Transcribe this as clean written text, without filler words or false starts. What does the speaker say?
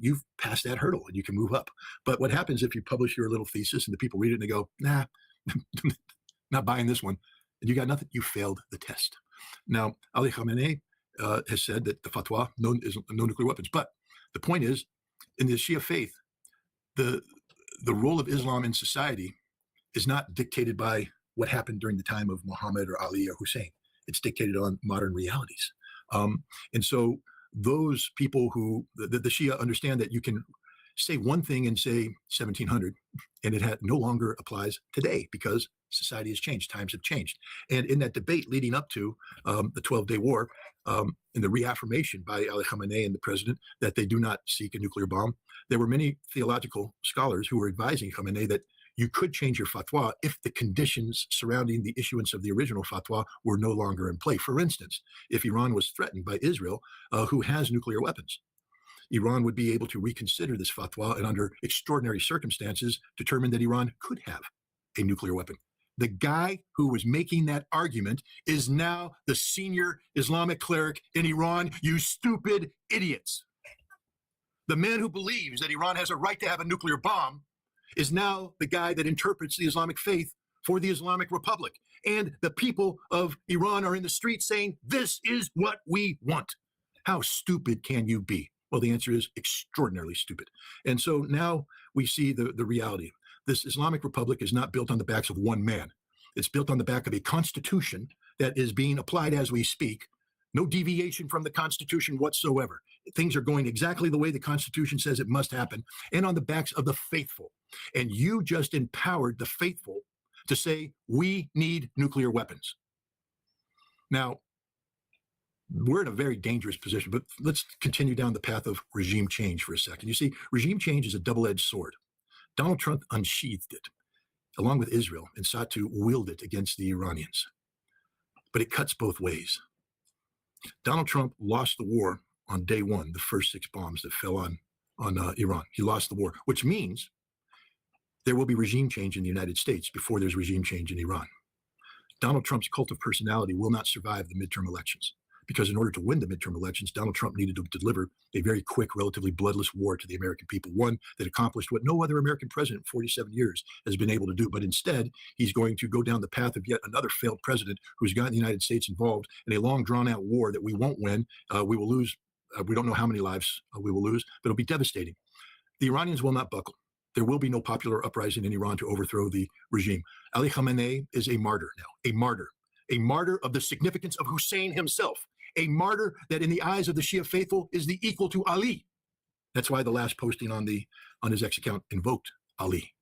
you've passed that hurdle and you can move up. But what happens if you publish your little thesis and the people read it and they go, nah, not buying this one, and you got nothing? You failed the test. Now, Ali Khamenei has said that the fatwa, no nuclear weapons. But the point is, in the Shia faith, the role of Islam in society is not dictated by what happened during the time of Muhammad or Ali or Hussein. It's dictated on modern realities. And so those people who, the Shia understand that you can say one thing and say 1700, and it no longer applies today because society has changed, times have changed. And in that debate leading up to the 12-day war, in the reaffirmation by Ali Khamenei and the president that they do not seek a nuclear bomb, there were many theological scholars who were advising Khamenei that you could change your fatwa if the conditions surrounding the issuance of the original fatwa were no longer in play. For instance, if Iran was threatened by Israel, who has nuclear weapons, Iran would be able to reconsider this fatwa and under extraordinary circumstances determine that Iran could have a nuclear weapon. The guy who was making that argument is now the senior Islamic cleric in Iran, you stupid idiots. The man who believes that Iran has a right to have a nuclear bomb is now the guy that interprets the Islamic faith for the Islamic Republic. And the people of Iran are in the streets saying, this is what we want. How stupid can you be? Well, the answer is extraordinarily stupid. And so now we see the reality. This Islamic Republic is not built on the backs of one man. It's built on the back of a constitution that is being applied as we speak. No deviation from the Constitution whatsoever. Things are going exactly the way the Constitution says it must happen, and on the backs of the faithful. And you just empowered the faithful to say, we need nuclear weapons. Now, we're in a very dangerous position, but let's continue down the path of regime change for a second. You see, regime change is a double-edged sword. Donald Trump unsheathed it, along with Israel, and sought to wield it against the Iranians. But it cuts both ways. Donald Trump lost the war on day one, the first 6 bombs that fell on Iran. He lost the war, which means there will be regime change in the United States before there's regime change in Iran. Donald Trump's cult of personality will not survive the midterm elections, because in order to win the midterm elections, Donald Trump needed to deliver a very quick, relatively bloodless war to the American people, one that accomplished what no other American president in 47 years has been able to do. But instead, he's going to go down the path of yet another failed president who's gotten the United States involved in a long, drawn-out war that we won't win. We will lose. We don't know how many lives we will lose, but it'll be devastating. The Iranians will not buckle. There will be no popular uprising in Iran to overthrow the regime. Ali Khamenei is a martyr now, a martyr of the significance of Hussein himself, a martyr that in the eyes of the Shia faithful is the equal to Ali. That's why the last posting on his X account invoked Ali.